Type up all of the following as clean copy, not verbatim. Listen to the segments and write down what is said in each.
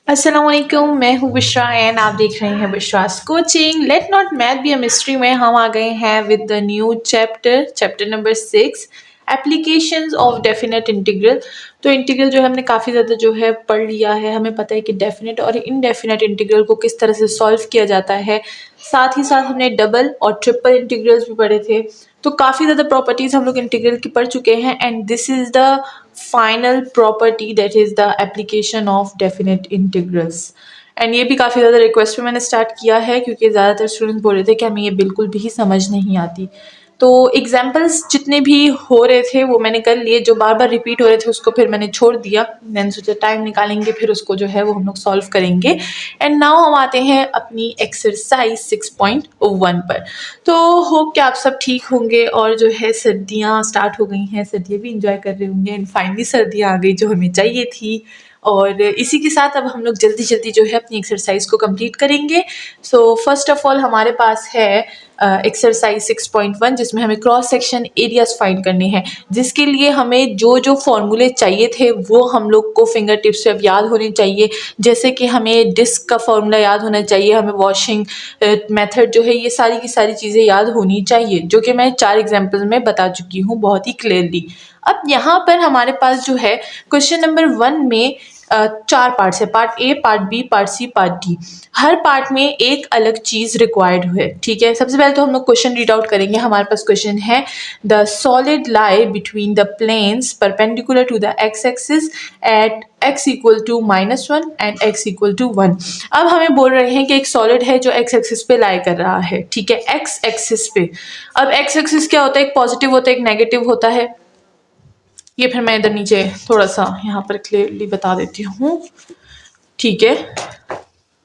अस्सलामुअलैकुम, मैं हूँ बुशरा एंड आप देख रहे हैं Bushra's coaching. Let not math be a mystery में हम आ गए हैं with the new chapter number 6, applications of definite integral. तो इंटीग्रल जो है हमने काफ़ी ज़्यादा जो है पढ़ लिया है। हमें पता है कि डेफिनेट और इनडेफिनेट इंटीग्रल को किस तरह से सॉल्व किया जाता है। साथ ही साथ हमने डबल और ट्रिपल इंटीग्रल्स भी पढ़े थे। तो काफ़ी ज़्यादा प्रॉपर्टीज़ हम लोग इंटीग्रल की पढ़ चुके हैं and this is the final property that is the application of definite integrals. And ये भी काफ़ी ज़्यादा रिक्वेस्ट पे मैंने स्टार्ट किया है क्योंकि ज़्यादातर स्टूडेंट्स बोल रहे थे कि हमें ये बिल्कुल भी समझ नहीं आती। तो एग्जाम्पल्स जितने भी हो रहे थे वो मैंने कर लिए, जो बार बार रिपीट हो रहे थे उसको फिर मैंने छोड़ दिया। मैंने सोचा टाइम निकालेंगे फिर उसको जो है वो हम लोग सॉल्व करेंगे। एंड नाउ हम आते हैं अपनी एक्सरसाइज 6.1 पर। तो होप कि आप सब ठीक होंगे और जो है सर्दियाँ स्टार्ट हो गई हैं, सर्दियाँ भी इंजॉय कर रहे होंगे एंड फाइनली सर्दियाँ आ गई जो हमें चाहिए थी। और इसी के साथ अब हम लोग जल्दी जल्दी जो है अपनी एक्सरसाइज को कंप्लीट करेंगे। सो फर्स्ट ऑफ ऑल हमारे पास है एक्सरसाइज 6.1 जिसमें हमें क्रॉस सेक्शन एरियाज फाइंड करने हैं, जिसके लिए हमें जो जो फॉर्मूले चाहिए थे वो हम लोग को फिंगर टिप्स पे अब याद होने चाहिए। जैसे कि हमें डिस्क का फॉर्मूला याद होना चाहिए, हमें वॉशिंग मेथड जो है, ये सारी की सारी चीज़ें याद होनी चाहिए, जो कि मैं 4 एग्जाम्पल में बता चुकी हूँ बहुत ही क्लियरली। अब यहाँ पर हमारे पास जो है क्वेश्चन नंबर 1 में 4 पार्ट्स है, part A, part B, part C, part D. हर पार्ट में एक अलग चीज रिक्वायर्ड है। ठीक है, सबसे पहले तो हम लोग क्वेश्चन रीड आउट करेंगे। हमारे पास क्वेश्चन है the solid lie between the planes perpendicular to the x axis at x equal to -1 and x equal to 1। अब हमें बोल रहे हैं कि एक सॉलिड है जो x एक्सिस पे लाई कर रहा है। ठीक है, x एक्सिस पे। अब x एक्सिस क्या होता है? एक पॉजिटिव होता है, एक नेगेटिव होता है। ये फिर मैं इधर नीचे थोड़ा सा यहाँ पर क्लियरली बता देती हूँ। ठीक है,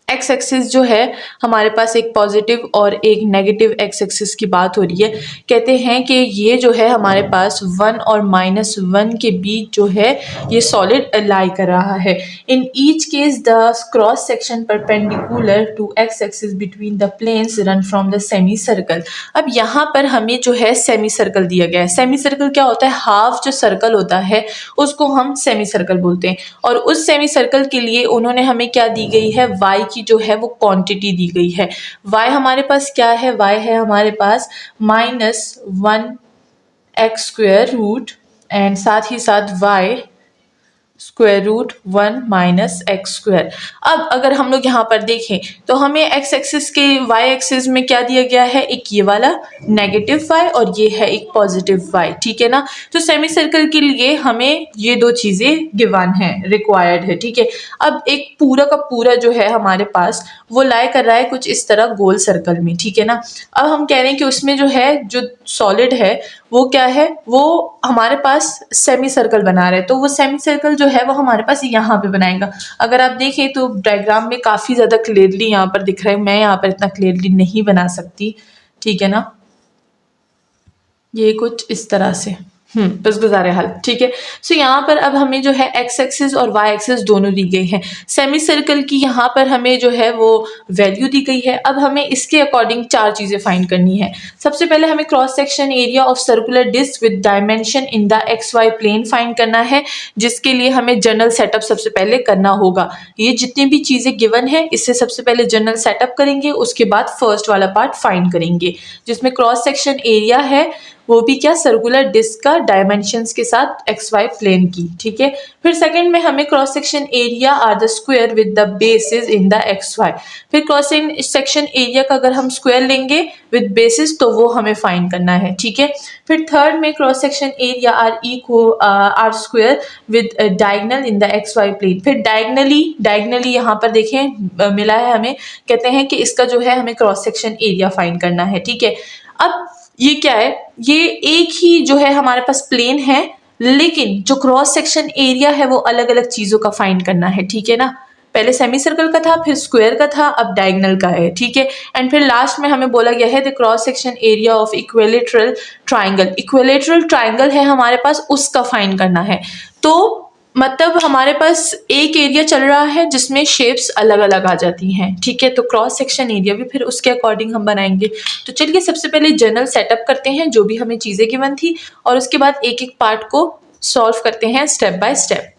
एक्स एक्सिस जो है हमारे पास एक पॉजिटिव और एक नेगेटिव एक्स एक्सिस की बात हो रही है। कहते हैं कि ये जो है हमारे पास 1 और -1 के बीच जो है ये सॉलिड लाई कर रहा है। In each case the cross section perpendicular to x axis between the planes run from the semicircle. अब यहाँ पर हमें जो है सेमी सर्कल दिया गया है। सेमी सर्कल क्या होता है? हाफ जो सर्कल होता है उसको हम सेमी सर्कल बोलते हैं। और उस सेमी सर्कल के लिए उन्होंने हमें क्या दी गई है? y की जो है वो क्वांटिटी दी गई है। y हमारे पास क्या है? y है हमारे पास -1 एक्स स्क्वायर रूट एंड साथ ही साथ y square root 1 minus x square. अब अगर हम लोग यहाँ पर देखें तो हमें एक्स एक्सिस के वाई एक्सिस में क्या दिया गया है? एक ये वाला नेगेटिव वाई और ये है एक पॉजिटिव वाई। ठीक है ना? तो सेमी सर्कल के लिए हमें ये दो चीज़ें गिवन है, रिक्वायर्ड है। ठीक है, अब एक पूरा का पूरा जो है हमारे पास वो लाई कर रहा है कुछ इस तरह गोल सर्कल में। ठीक है ना? अब हम कह रहे हैं कि उसमें जो है जो सॉलिड है वो क्या है? वो हमारे पास सेमी सर्कल बना रहे हैं। तो वो सेमी सर्कल जो है वो हमारे पास यहाँ पे बनाएगा। अगर आप देखें तो डायग्राम में काफ़ी ज़्यादा क्लियरली यहाँ पर दिख रहा है। मैं यहाँ पर इतना क्लियरली नहीं बना सकती। ठीक है ना? ये कुछ इस तरह से बस गुजारे हाल। ठीक है, सो यहाँ पर अब हमें जो है एक्स एक्सिस और वाई एक्सिस दोनों दी गई है। सेमी सर्कल की यहाँ पर हमें जो है वो वैल्यू दी गई है। अब हमें इसके अकॉर्डिंग 4 चीज़ें फाइंड करनी है। सबसे पहले हमें cross section area of circular disc with dimension in the x y plane find करना है, जिसके लिए हमें जनरल सेटअप सबसे पहले करना होगा। ये जितनी भी चीज़ें गिवन है इससे सबसे पहले जनरल सेटअप करेंगे, उसके बाद फर्स्ट वाला पार्ट फाइंड करेंगे जिसमें क्रॉस सेक्शन एरिया है, वो भी क्या? सर्कुलर डिस्क का डायमेंशंस के साथ एक्स वाई प्लेन की। ठीक है, फिर सेकंड में हमें cross section area are the square with the basis in the x y. फिर क्रॉस सेक्शन एरिया का अगर हम स्क्वायर लेंगे विद बेसिस तो वो हमें फाइंड करना है। ठीक है, फिर थर्ड में cross section area are square with diagonal in the x y plane. फिर डायगनली यहाँ पर देखें मिला है हमें, कहते हैं कि इसका जो है हमें क्रॉस सेक्शन एरिया फाइंड करना है। ठीक है, अब ये क्या है? ये एक ही जो है हमारे पास प्लेन है, लेकिन जो क्रॉस सेक्शन एरिया है वो अलग अलग चीजों का फाइंड करना है। ठीक है ना? पहले सेमी सर्कल का था, फिर स्क्वायर का था, अब डायगोनल का है। ठीक है, एंड फिर लास्ट में हमें बोला गया है the cross section area of equilateral triangle. Equilateral triangle है हमारे पास, उसका फाइंड करना है। तो मतलब हमारे पास एक एरिया चल रहा है जिसमें शेप्स अलग अलग आ जाती हैं। ठीक है, तो क्रॉस सेक्शन एरिया भी फिर उसके अकॉर्डिंग हम बनाएंगे। तो चलिए सबसे पहले जनरल सेटअप करते हैं जो भी हमें चीज़ें गिवन थी, और उसके बाद एक एक पार्ट को सॉल्व करते हैं स्टेप बाय स्टेप।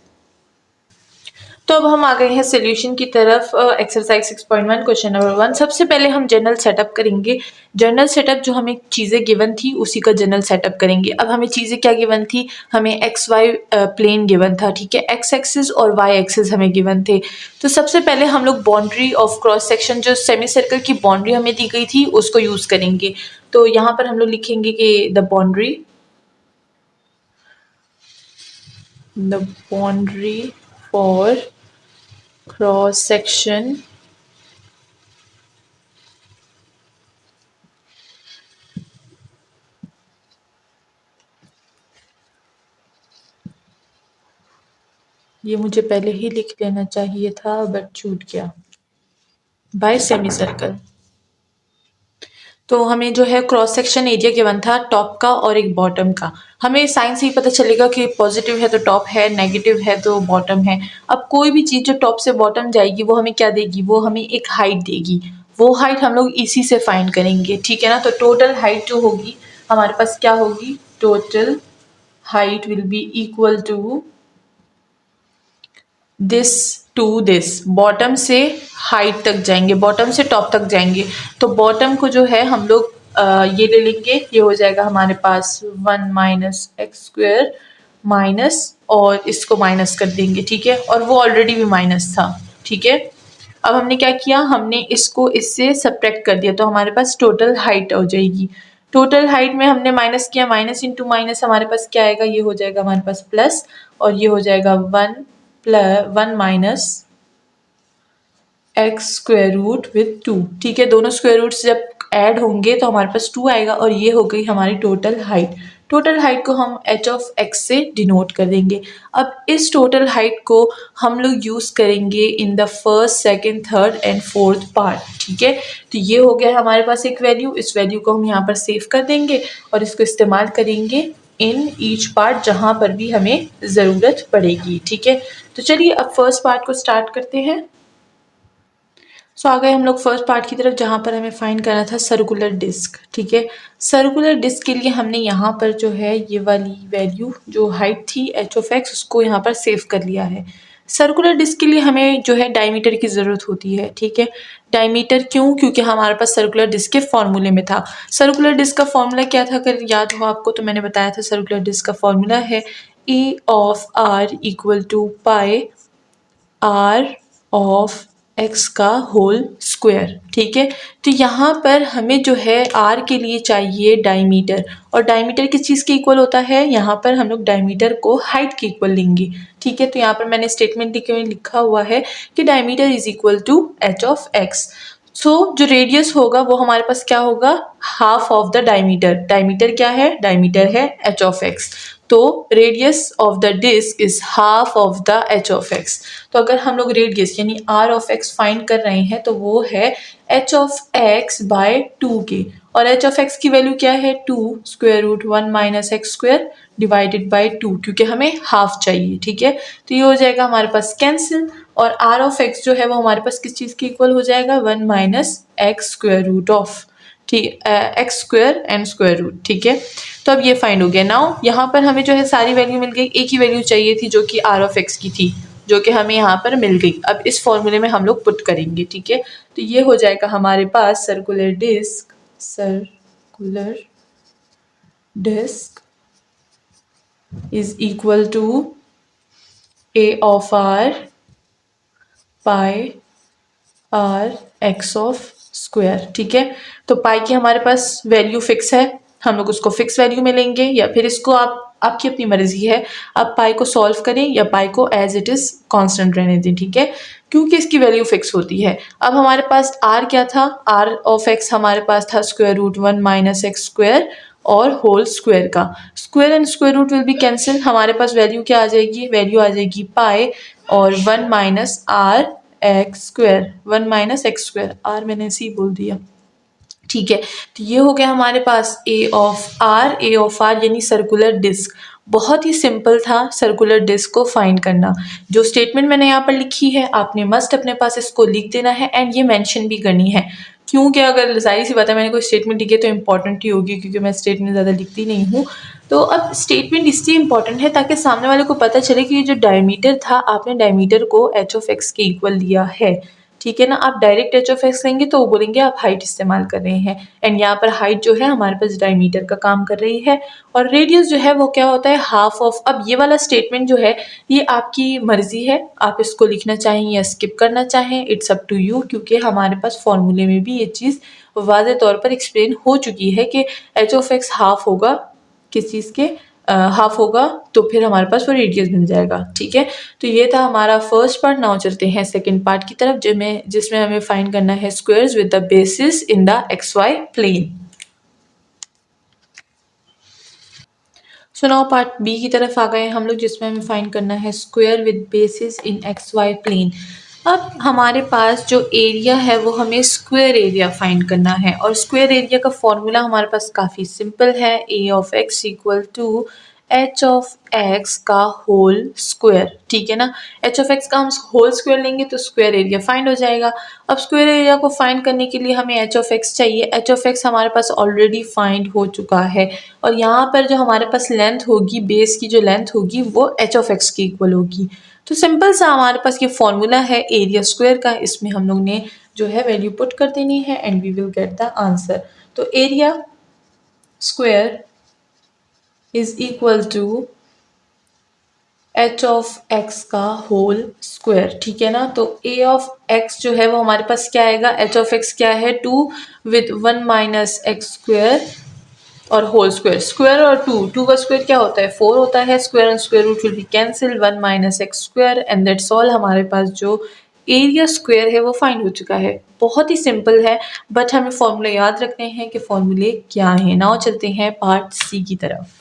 तो अब हम आ गए हैं सोल्यूशन की तरफ। Exercise 6.1 question number 1। सबसे पहले हम जनरल सेटअप करेंगे। जनरल सेटअप जो हमें चीज़ें गिवन थी उसी का जनरल सेटअप करेंगे। अब हमें चीज़ें क्या गिवन थी, हमें एक्स वाई प्लेन गिवन था, ठीक है, एक्स एक्सिस और वाई एक्सिस हमें गिवन थे। तो सबसे पहले हम लोग बाउंड्री ऑफ क्रॉस सेक्शन, जो सेमी सर्कल की बाउंड्री हमें दी गई थी, उसको यूज़ करेंगे। तो यहाँ पर हम लोग लिखेंगे कि the boundary for cross section ये मुझे पहले ही लिख लेना चाहिए था बट छूट गया, बाय सेमी सर्कल। तो हमें जो है क्रॉस सेक्शन एरिया गिवन था टॉप का और एक बॉटम का। हमें साइन से ही पता चलेगा कि पॉजिटिव है तो टॉप है, नेगेटिव है तो बॉटम है। अब कोई भी चीज़ जो टॉप से बॉटम जाएगी वो हमें क्या देगी, वो हमें एक हाइट देगी। वो हाइट हम लोग इसी से फाइंड करेंगे, ठीक है ना। तो टोटल हाइट जो होगी हमारे पास क्या होगी, total height will be equal to this to this. Bottom से हाइट तक जाएंगे, बॉटम से टॉप तक जाएंगे। तो बॉटम को जो है हम लोग ये ले लेंगे, ये हो जाएगा हमारे पास 1 माइनस एक्स स्क्वेयर माइनस, और इसको माइनस कर देंगे, ठीक है, और वो ऑलरेडी भी माइनस था, ठीक है। अब हमने क्या किया, हमने इसको इससे सब्ट्रैक्ट कर दिया, तो हमारे पास टोटल हाइट हो जाएगी। टोटल हाइट में हमने माइनस किया, माइनस इंटू माइनस हमारे पास क्या आएगा, ये हो जाएगा हमारे पास प्लस, और ये हो जाएगा 1 minus x square root with 2, ठीक है। दोनों स्क्वायर रूट्स जब ऐड होंगे तो हमारे पास 2 आएगा, और ये हो गई हमारी टोटल हाइट। टोटल हाइट को हम h ऑफ x से डिनोट कर देंगे। अब इस टोटल हाइट को हम लोग यूज़ करेंगे in the first, second, third and fourth part, ठीक है। तो ये हो गया हमारे पास एक वैल्यू, इस वैल्यू को हम यहाँ पर सेव कर देंगे और इसको इस्तेमाल करेंगे इन ईच पार्ट जहाँ पर भी हमें ज़रूरत पड़ेगी, ठीक है। तो चलिए अब फर्स्ट पार्ट को स्टार्ट करते हैं। सो आ गए हम लोग फर्स्ट पार्ट की तरफ, जहाँ पर हमें फाइंड करना था सर्कुलर डिस्क, ठीक है। सर्कुलर डिस्क के लिए हमने यहाँ पर जो है ये वाली वैल्यू जो हाइट थी h ऑफ x, उसको यहाँ पर सेव कर लिया है। सर्कुलर डिस्क के लिए हमें जो है डायमीटर की ज़रूरत होती है, ठीक है। डायमीटर क्यों, क्योंकि हमारे पास सर्कुलर डिस्क के फॉर्मूले में था। सर्कुलर डिस्क का फॉर्मूला क्या था, अगर याद हो आपको, तो मैंने बताया था सर्कुलर डिस्क का फॉर्मूला है a of r equal to pi r of x का होल स्क्वायर, ठीक है। तो यहाँ पर हमें जो है r के लिए चाहिए डायमीटर, और डायमीटर किस चीज़ के इक्वल होता है, यहाँ पर हम लोग डायमीटर को हाइट के इक्वल लेंगे, ठीक है। तो यहाँ पर मैंने स्टेटमेंट लिखा हुआ है कि diameter is equal to h of x। सो जो रेडियस होगा वो हमारे पास क्या होगा, half of the diameter. Diameter क्या है, डायमीटर है h ऑफ x। तो radius of the disc is half of the h of x। तो अगर हम लोग रेडियस यानी r ऑफ x फाइंड कर रहे हैं तो वो है h ऑफ x बाय 2 के, और h ऑफ x की वैल्यू क्या है, 2 square root 1 minus x square divided by 2, क्योंकि हमें हाफ चाहिए, ठीक है। तो ये हो जाएगा हमारे पास कैंसिल, और r ऑफ x जो है वो हमारे पास किस चीज़ के इक्वल हो जाएगा, 1 minus x square root of, ठीक, x square and square root, ठीक है। तो अब ये फाइंड हो गया। नाउ यहाँ पर हमें जो है सारी वैल्यू मिल गई, एक ही वैल्यू चाहिए थी जो कि r ऑफ x की थी, जो कि हमें यहाँ पर मिल गई। अब इस फॉर्मूले में हम लोग पुट करेंगे, ठीक है। तो ये हो जाएगा हमारे पास circular disc is equal to a of r pi r x of square, ठीक है। तो पाई की हमारे पास वैल्यू फिक्स है, हम लोग उसको फिक्स वैल्यू में लेंगे, या फिर इसको आपकी अपनी मर्जी है, आप पाई को सॉल्व करें या पाई को एज इट इज़ कांस्टेंट रहने दें, ठीक है, क्योंकि इसकी वैल्यू फिक्स होती है। अब हमारे पास r क्या था, r ऑफ x हमारे पास था square root 1 minus x square और होल स्क्वायर का। Square and square root will be cancel, हमारे पास वैल्यू क्या आ जाएगी, वैल्यू आ जाएगी पाई और 1 minus r x square, 1 minus x square, आर मैंने ऐसे ही बोल दिया, ठीक है। तो ये हो गया हमारे पास ए ऑफ आर यानी सर्कुलर डिस्क। बहुत ही सिंपल था सर्कुलर डिस्क को फाइंड करना। जो स्टेटमेंट मैंने यहाँ पर लिखी है आपने मस्ट अपने पास इसको लिख देना है, एंड ये मेंशन भी करनी है, क्योंकि अगर जाहिर सी बात है मैंने कोई स्टेटमेंट लिखी है तो इंपॉर्टेंट ही होगी, क्योंकि मैं स्टेटमेंट ज़्यादा लिखती नहीं हूँ। तो अब स्टेटमेंट इसलिए इम्पोर्टेंट है ताकि सामने वाले को पता चले कि ये जो डायमीटर था आपने डायमीटर को एच ऑफ एक्स के इक्वल लिया है, ठीक है ना। आप डायरेक्ट एच ऑफ एक्स लेंगे तो वो बोलेंगे आप हाइट इस्तेमाल कर रहे हैं, एंड यहाँ पर हाइट जो है हमारे पास डायमीटर का काम कर रही है, और रेडियस जो है वो क्या होता है हाफ ऑफ। अब ये वाला स्टेटमेंट जो है ये आपकी मर्जी है, आप इसको लिखना चाहें या स्किप करना चाहें, इट्स अप टू यू, क्योंकि हमारे पास फॉर्मूले में भी ये चीज़ वाज़े तौर पर एक्सप्लेन हो चुकी है कि एच ऑफ एक्स हाफ होगा किस चीज़ के, हाफ होगा तो फिर हमारे पास वो रेडियस बन जाएगा, ठीक है। तो ये था हमारा फर्स्ट पार्ट। नाउ चलते हैं सेकंड पार्ट की तरफ जिसमें हमें फाइंड करना है squares with the basis in the x y plane. So now part B की तरफ आ गए हम लोग, जिसमें हमें फाइंड करना है square with basis in x y plane. अब हमारे पास जो एरिया है वो हमें स्क्वायर एरिया फाइंड करना है, और स्क्वायर एरिया का फॉर्मूला हमारे पास काफ़ी सिंपल है, a of x equal to h of x का होल स्क्वायर, ठीक है ना। एच ऑफ एक्स का हम होल स्क्वायर लेंगे तो स्क्वायर एरिया फाइंड हो जाएगा। अब स्क्वायर एरिया को फाइंड करने के लिए हमें एच ऑफ एक्स चाहिए, एच ऑफ एक्स हमारे पास ऑलरेडी फाइंड हो चुका है, और यहाँ पर जो हमारे पास लेंथ होगी, बेस की जो लेंथ होगी वो एच ऑफ एक्स की इक्वल होगी। तो सिंपल सा हमारे पास ये फॉर्मूला है एरिया स्क्वायर का, इसमें हम लोग ने जो है वैल्यू पुट कर देनी है and we will get the answer. तो area square is equal to h of x का होल स्क्वायर, ठीक है ना। तो ए ऑफ एक्स जो है वो हमारे पास क्या आएगा, एच ऑफ एक्स क्या है 2 विद 1 माइनस एक्स स्क्वायर और होल स्क्वायर, स्क्वायर और 2 का स्क्वायर क्या होता है 4 होता है, square and square root will be cancel, 1 minus x square, and that's all. हमारे पास जो एरिया स्क्वायर है वो फाइंड हो चुका है। बहुत ही सिंपल है, बट हमें फॉर्मूले याद रखने हैं कि फॉर्मूले क्या हैं। नाउ चलते हैं पार्ट सी की तरफ।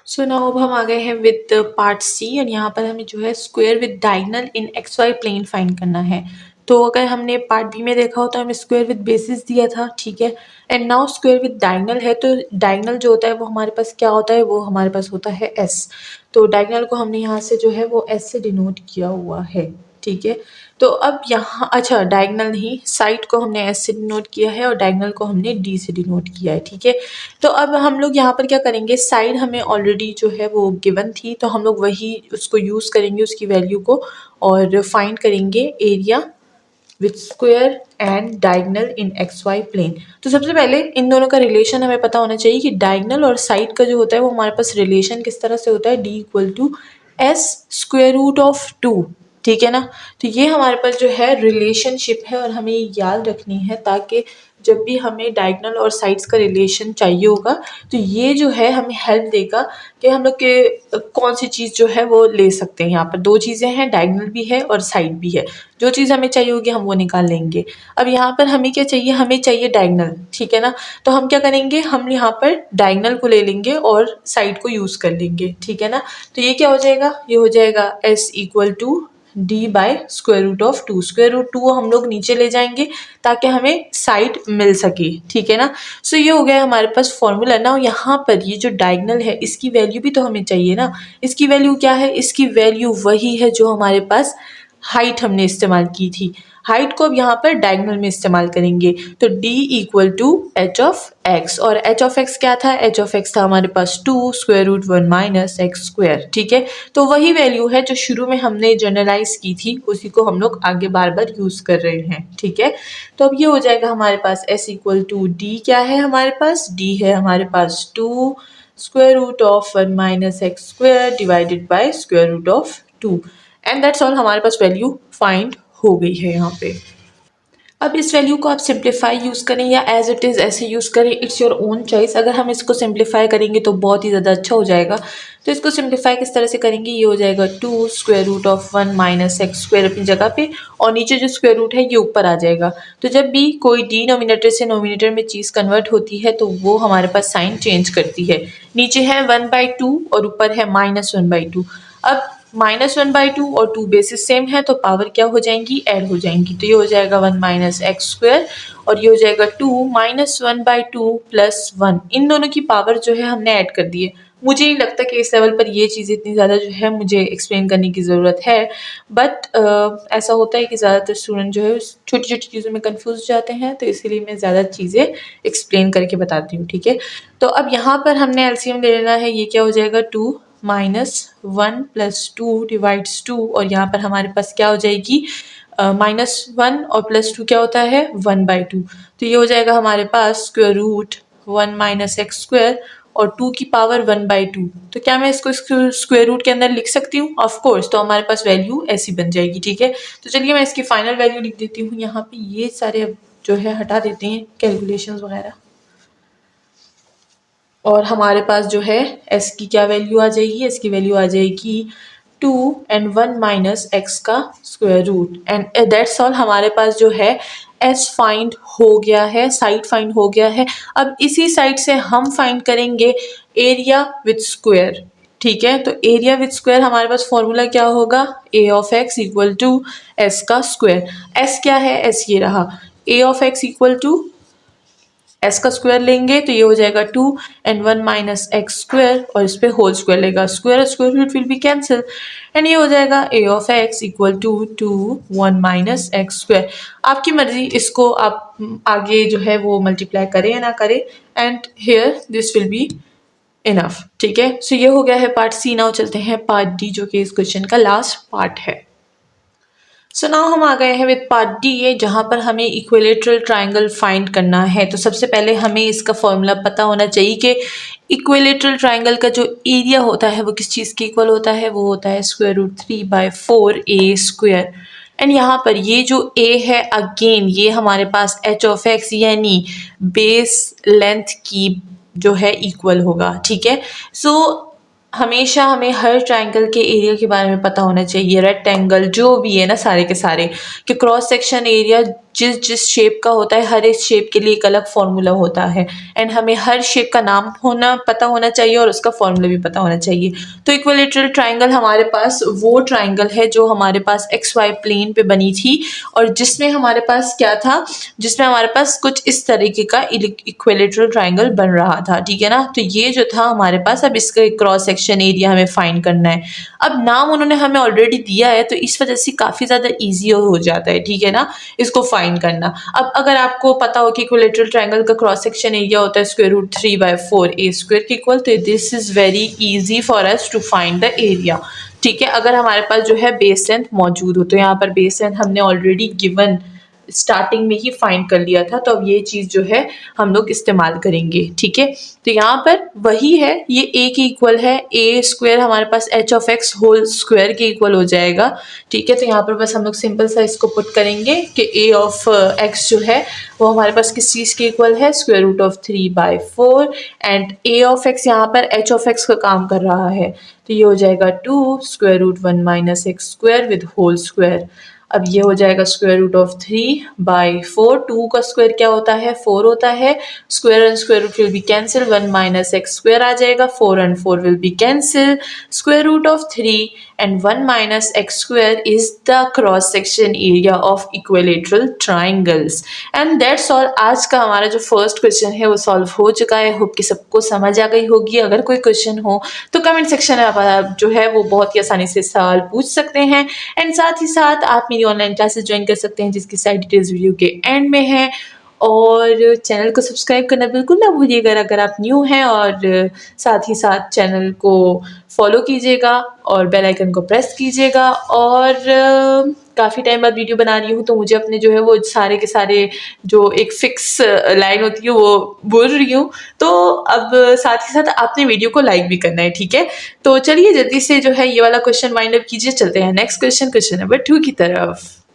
सो नाउ अब हम आ गए हैं विद पार्ट सी, और यहाँ पर हमें जो है square with diagonal in x y plane find करना है। तो अगर हमने पार्ट बी में देखा हो तो हमें स्क्वायर विद बेसिस दिया था, ठीक है, and now square with diagonal है। तो डायगोनल जो होता है वो हमारे पास क्या होता है, वो हमारे पास होता है एस। तो डायगोनल को हमने यहाँ से जो है वो एस से डिनोट किया हुआ है, ठीक है। तो अब यहाँ अच्छा डायगोनल नहीं, साइड को हमने एस से डिनोट किया है और डायगोनल को हमने डी से डिनोट किया है, ठीक है। तो अब हम लोग यहाँ पर क्या करेंगे, साइड हमें ऑलरेडी जो है वो गिवन थी तो हम लोग वही उसको यूज़ करेंगे उसकी वैल्यू को, और फाइंड करेंगे area with square and diagonal in x y plane. तो सबसे पहले इन दोनों का रिलेशन हमें पता होना चाहिए कि डायगोनल और साइड का जो होता है वो हमारे पास रिलेशन किस तरह से होता है, d equal to s square root of 2, ठीक है ना। तो ये हमारे पास जो है रिलेशनशिप है और हमें ये याद रखनी है, ताकि जब भी हमें डायगोनल और साइड्स का रिलेशन चाहिए होगा तो ये जो है हमें हेल्प देगा कि हम लोग के कौन सी चीज़ जो है वो ले सकते हैं। यहाँ पर दो चीज़ें हैं, डायगोनल भी है और साइड भी है, जो चीज़ हमें चाहिए होगी हम वो निकाल लेंगे। अब यहाँ पर हमें क्या चाहिए, हमें चाहिए डायगोनल, ठीक है ना। तो हम क्या करेंगे, हम यहाँ पर डायगोनल को ले लेंगे और साइड को यूज़ कर लेंगे, ठीक है ना। तो ये क्या हो जाएगा, ये हो जाएगा s equal to d by square root of 2, square root 2 हम लोग नीचे ले जाएंगे ताकि हमें साइड मिल सके, ठीक है ना। सो ये हो गया हमारे पास फॉर्मूला। ना यहाँ पर ये जो डायगोनल है इसकी वैल्यू भी तो हमें चाहिए ना, इसकी वैल्यू क्या है, इसकी वैल्यू वही है जो हमारे पास हाइट हमने इस्तेमाल की थी। हाइट को अब यहाँ पर डायगोनल में इस्तेमाल करेंगे, तो d equal to h of x, और एच ऑफ एक्स क्या था, एच ऑफ एक्स था हमारे पास 2 square root 1 minus x square, ठीक है। तो वही वैल्यू है जो शुरू में हमने जनरलाइज की थी, उसी को हम लोग आगे बार बार यूज़ कर रहे हैं, ठीक है। तो अब ये हो जाएगा हमारे पास s इक्वल टू डी, क्या है हमारे पास, d है हमारे पास 2 square root of 1 minus x square divided by square root of 2, and that's all. हमारे पास वैल्यू फाइंड हो गई है यहाँ पे। अब इस वैल्यू को आप सिंप्लीफाई यूज़ करें या एज इट इज़ ऐसे यूज़ करें, इट्स योर ओन चॉइस। अगर हम इसको सिंप्लीफाई करेंगे तो बहुत ही ज़्यादा अच्छा हो जाएगा। तो इसको सिंप्लीफाई किस तरह से करेंगे, ये हो जाएगा 2 square root of 1 minus x square अपनी जगह पे, और नीचे जो स्क्वायर रूट है ये ऊपर आ जाएगा। तो जब भी कोई डिनोमिनेटर से नोमिनेटर में चीज़ कन्वर्ट होती है तो वो हमारे पास साइन चेंज करती है। नीचे है 1/2 और ऊपर है -1/2। अब -1/2 और 2 बेसिस सेम है तो पावर क्या हो जाएंगी, ऐड हो जाएंगी। तो ये हो जाएगा 1 माइनस एक्स स्क्वायर, और ये हो जाएगा 2 -1/2 + 1। इन दोनों की पावर जो है हमने ऐड कर दी है, मुझे नहीं लगता कि इस लेवल पर ये चीज़ इतनी ज़्यादा जो है मुझे एक्सप्लेन करने की ज़रूरत है, बट ऐसा होता है कि ज़्यादातर स्टूडेंट जो है छोटी छोटी चीज़ों में कंफ्यूज हो जाते हैं, तो इसीलिए मैं ज़्यादा चीज़ें एक्सप्लेन करके बताती हूँ, ठीक है। तो अब यहाँ पर हमने एलसीएम ले लेना है, ये क्या हो जाएगा 2 माइनस 1 प्लस 2 डिवाइड्स 2, और यहाँ पर हमारे पास क्या हो जाएगी -1 और +2 क्या होता है 1/2, तो ये हो जाएगा हमारे पास square root 1 minus x square और 2 की पावर 1/2। तो क्या मैं इसको स्क्वायर रूट के अंदर लिख सकती हूँ? Of course. तो हमारे पास वैल्यू ऐसी बन जाएगी, ठीक है। तो चलिए मैं इसकी फाइनल वैल्यू लिख देती हूँ यहाँ पे, ये सारे अब जो है हटा देते हैं कैलकुलेशंस वगैरह, और हमारे पास जो है s की क्या वैल्यू आ जाएगी, s की वैल्यू आ जाएगी 2 and 1 माइनस एक्स का square root, and that's all. हमारे पास जो है s फाइंड हो गया है, साइड फाइंड हो गया है। अब इसी साइड से हम फाइंड करेंगे एरिया विथ स्क्वायर, ठीक है। तो एरिया विथ स्क्वायर हमारे पास फॉर्मूला क्या होगा, a of x equal to s का स्क्वायर। s क्या है, s ये रहा, a of x equal to s का स्क्वायर लेंगे तो ये हो जाएगा 2 and 1 माइनस एक्स स्क्वायर, और इस पे होल स्क्वायर लेगा, square square root will be cancel, and ये हो जाएगा a of x equal to 1 minus x square. आपकी मर्जी, इसको आप आगे जो है वो मल्टीप्लाई करें या ना करें, and here this will be enough, ठीक है। सो ये हो गया है पार्ट सी। नाउ चलते हैं पार्ट डी, जो कि इस क्वेश्चन का लास्ट पार्ट है। सो नाउ हम आ गए हैं विद पार्ट डी, जहाँ पर हमें इक्विलेटरल ट्राइंगल फाइंड करना है। तो सबसे पहले हमें इसका फॉर्मूला पता होना चाहिए कि इक्विलेटरल ट्राइंगल का जो एरिया होता है वो किस चीज़ के इक्वल होता है, वो होता है √3/4 a स्क्वायर। एंड यहाँ पर ये जो a है, अगेन ये हमारे पास h ऑफ x यानी बेस लेंथ की जो है इक्वल होगा, ठीक है। सो हमेशा हमें हर ट्राइंगल के एरिया के बारे में पता होना चाहिए, रेक्टेंगल जो भी है ना सारे के सारे, कि क्रॉस सेक्शन एरिया जिस जिस शेप का होता है, हर एक शेप के लिए एक अलग फॉर्मूला होता है, एंड हमें हर शेप का नाम पता होना चाहिए और उसका फॉर्मूला भी पता होना चाहिए। तो इक्विलेटरल ट्राइंगल हमारे पास वो ट्राइंगल है जो हमारे पास XY प्लेन पे बनी थी, और जिसमें हमारे पास क्या था, जिसमें हमारे पास कुछ इस तरीके का इक्विलेटरल ट्राइंगल बन रहा था, ठीक है ना। तो ये जो था हमारे पास, अब इसका क्रॉस सेक्शन एरिया हमें फाइंड करना है। अब नाम उन्होंने हमें ऑलरेडी दिया है, तो इस वजह से काफ़ी ज़्यादा ईजी हो जाता है, ठीक है ना, इसको फाइंड करना। अब अगर आपको पता हो कि इक्विलेटरल ट्राइंगल का क्रॉस सेक्शन एरिया होता है √3/4 a स्क्वायर के इक्वल, तो this is very easy for us to find the area, ठीक है। अगर हमारे पास जो है बेस लेंथ मौजूद हो, तो यहाँ पर बेस लेंथ हमने ऑलरेडी गिवन स्टार्टिंग में ही फाइंड कर लिया था, तो अब ये चीज़ जो है हम लोग इस्तेमाल करेंगे, ठीक है। तो यहाँ पर वही है, ये a के इक्वल है, a स्क्वायर हमारे पास h of x whole square के इक्वल हो जाएगा, ठीक है। तो यहाँ पर बस हम लोग सिंपल सा इसको पुट करेंगे कि a ऑफ x जो है वो हमारे पास किस चीज़ के इक्वल है, √3/4, एंड a ऑफ x यहाँ पर h ऑफ x का काम कर रहा है, तो ये हो जाएगा 2 √1 minus x square with whole square. अब ये हो जाएगा √3/4, 2 का स्क्वायर क्या होता है 4 होता है, square and square root will be cancel, 1 minus x square आ जाएगा, 4 and 4 will be cancel, √3 and 1 minus x square is the cross section area of equilateral triangles, and that's all। आज का हमारा जो फर्स्ट क्वेश्चन है वो solve हो चुका है। होप कि सबको समझ आ गई होगी। अगर कोई क्वेश्चन हो तो कमेंट सेक्शन में आप जो है वो बहुत ही आसानी से सवाल पूछ सकते हैं, एंड साथ ही साथ आप मेरी ऑनलाइन क्लासेस ज्वाइन कर सकते हैं, जिसकी सारी डिटेल्स वीडियो के एंड में है। और चैनल को सब्सक्राइब करना बिल्कुल ना भूलिएगा अगर आप न्यू हैं, और साथ ही साथ चैनल को फॉलो कीजिएगा और बेल आइकन को प्रेस कीजिएगा। और काफ़ी टाइम बाद वीडियो बना रही हूँ, तो मुझे अपने जो है वो सारे के सारे जो एक फिक्स लाइन होती है वो बोल रही हूँ, तो अब साथ ही साथ आपने वीडियो को लाइक भी करना है, ठीक है। तो चलिए जल्दी से जो है ये वाला क्वेश्चन वाइंड अप कीजिए, चलते हैं नेक्स्ट क्वेश्चन नंबर 2 की तरफ।